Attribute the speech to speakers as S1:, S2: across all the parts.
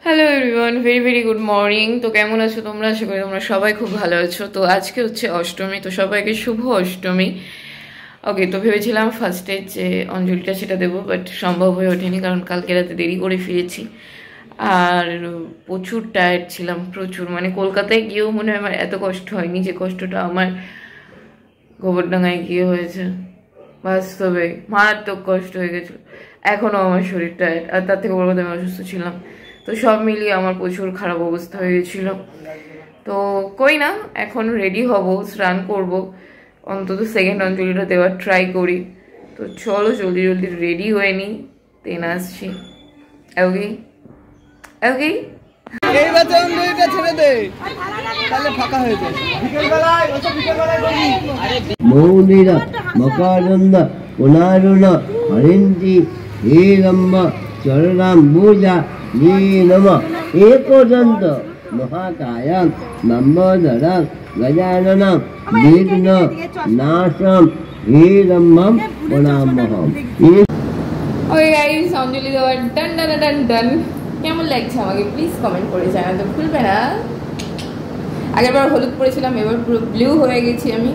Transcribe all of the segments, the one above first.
S1: Hello everyone, very very good morning. তো কেমন আছো তোমরা? আশা করি তোমরা সবাই খুব ভালো আছো। তো আজকে হচ্ছে অষ্টমী, তো সবাইকে শুভ অষ্টমী। ওকে, তো ভেবেছিলাম ফার্স্টে যে অঞ্জলিটা সেটা দেবো, বাট সম্ভব হয়ে ওঠেনি, কারণ কালকে রাতে দেরি করে ফিরেছি আর প্রচুর টায়ার্ড ছিলাম, প্রচুর। মানে কলকাতায় গিয়েও মনে হয় আমার এত কষ্ট হয়নি যে কষ্টটা আমার গোবরডাঙ্গায় গিয়ে হয়েছে। বাস্তবে মারাত্মক কষ্ট হয়ে গেছিলো। এখনও আমার শরীর টায়ার্ড, আর তার থেকে বড় কথা আমি অসুস্থ ছিলাম। তো সব মিলিয়ে আমার প্রচুর খারাপ অবস্থা হয়ে গেছিলো। তো কই না, এখন রেডি হব, স্নান করব, অন্তত সেকেন্ড অঞ্জলিটা দেওয়ার ট্রাই করি। তো চলো জলদি জলদি রেডি হয়ে নিই, দেন আসছি। ওকে ওকে,
S2: এই বাচ্চা অঞ্জলিটা ছেড়ে দে, তাহলে ফাঁকা হয়ে যায়। বিকেলবেলায় ওসব বিকেলবেলায় বলি মৌলিরা মকারন্দ পুনারুণ হরিন্দি হেরম্ব চরণাম পূজা নীলম একদন্ত মহাকায়ং নম্বদরং গজাননং বিঘ্ন নাশম হেরম্বম প্রণামহম।
S1: ওকে গাইস, অঞ্জলি দেওয়ার ডান ডান ডান ডান। কেমন লাগছে আমাকে প্লিজ কমেন্ট করে জানাতে ভুলবে না। আগেরবার হলুদ পরেছিলাম, এবার পুরো ব্লু হয়ে গেছি আমি।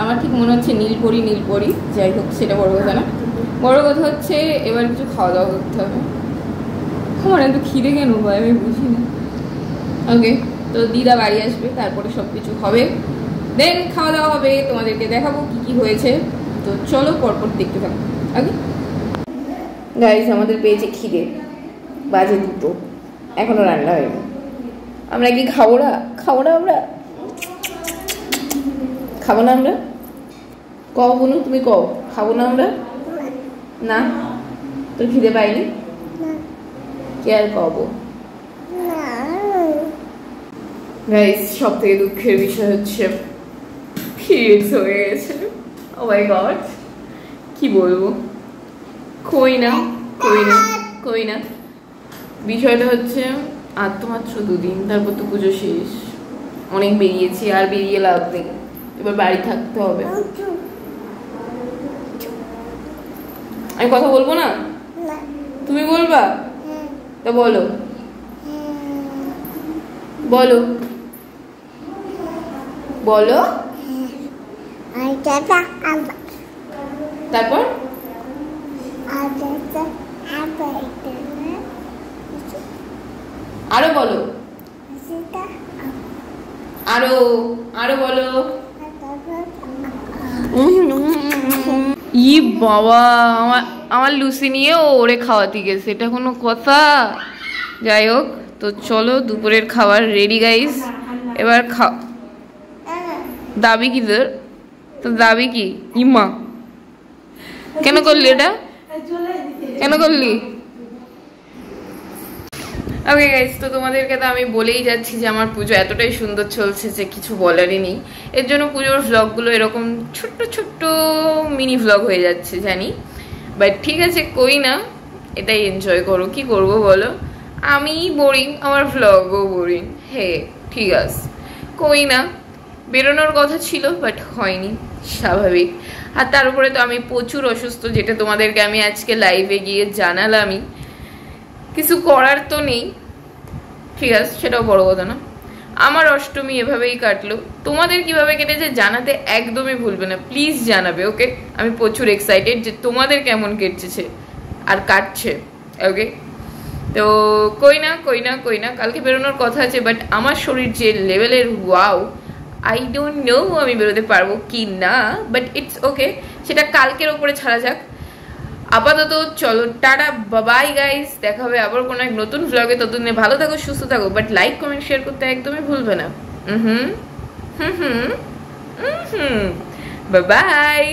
S1: আমার ঠিক মনে হচ্ছে নীলপরি নীলপরি, যাই হোক সেটা বড় কথা না। বড় কথা হচ্ছে এবার কিছু খাওয়া দাওয়া করতে হবে। আমার একটু খিদে কেন ভাই আমি বুঝি না। ওকে, তো দিদা বাড়ি আসবে, তারপরে সব কিছু হবে, দেন খাওয়া দাওয়া হবে, তোমাদেরকে দেখাবো কি কি হয়েছে। তো চলো পরপর দেখতে থাকো। ওকে গাইস, আমাদের পেয়েছে খিদে, বাজে 2টো, এখনো রান্না হয়নি। আমরা কি খাবো না? খাবো না আমরা? খাবো না আমরা? কও বলুন, তুমি কও খাবো না আমরা? না, তোর খিদে পাইনি? কে আর কব? গাইস, সব থেকে দুঃখের বিষয় হচ্ছে পিরিয়ডস হয়ে গেছে। ও মাই গড, কি বলবো। কই না কই না কই না, বিষয়টা হচ্ছে আর তো মাত্র 2 দিন, তারপর তো পুজো শেষ। অনেক বেরিয়েছি, আর বেরিয়ে লাভ নেই, এবার বাড়ি থাকতে হবে। আমি কথা বলবো না? তুমি বলবা? তা বলো বলো বলো। তারপর আরো বলো, আরো আরো বলো। ই বাবা, আমার লুসি নিয়ে ওরে খাওয়াতে গেছে, এটা কোনো কথা? যাই হোক, তো চলো দুপুরের খাবার রেডি গাইস। এবার দাবি কি তোর? তো দাবি কি? ইমা কেন করলি এটা? কেন করলি? ওকে গাইস, তো তোমাদেরকে তো আমি বলেই যাচ্ছি যে আমার পুজো এতটাই সুন্দর চলছে যে কিছু বলারই নেই। এর জন্য পুজোর ভ্লগগুলো এরকম ছোট্ট ছোট্ট মিনি ভ্লগ হয়ে যাচ্ছে জানি, বাট ঠিক আছে, কই না, এটাই এনজয় করো। কি করবো বলো, আমি বোরিং, আমার ভ্লগও বোরিং। হে ঠিক আছে, কই না, বেরোনোর কথা ছিল বাট হয়নি, স্বাভাবিক। আর তার উপরে তো আমি প্রচুর অসুস্থ, যেটা তোমাদেরকে আমি আজকে লাইভে গিয়ে জানালামই। কিছু করার তো নেই, ঠিক আছে, সেটাও বড় কথা না। আমার অষ্টমী এভাবেই কাটলো। তোমাদের কিভাবে কেটেছে জানাতে একদমই ভুলবে না, প্লিজ জানাবে। ওকে, আমি প্রচুর এক্সাইটেড যে তোমাদের কেমন কেটেছে আর কাটছে। ওকে, তো কই না কই না কই না, কালকে বেরোনোর কথা আছে, বাট আমার শরীর যে লেভেলের, ওয়াও, আই ডোন্ট নো আমি বেরোতে পারবো কি না, বাট ইটস ওকে, সেটা কালকের ওপরে ছাড়া যাক। আপাতত চলো টাটা, বাই গাইস, দেখা হবে আবার কোনো এক নতুন ভ্লগে। ততদিনে ভালো থাকো, সুস্থ থাকো, বাট লাইক কমেন্ট শেয়ার করতে একদমই ভুলবে না। Bye bye.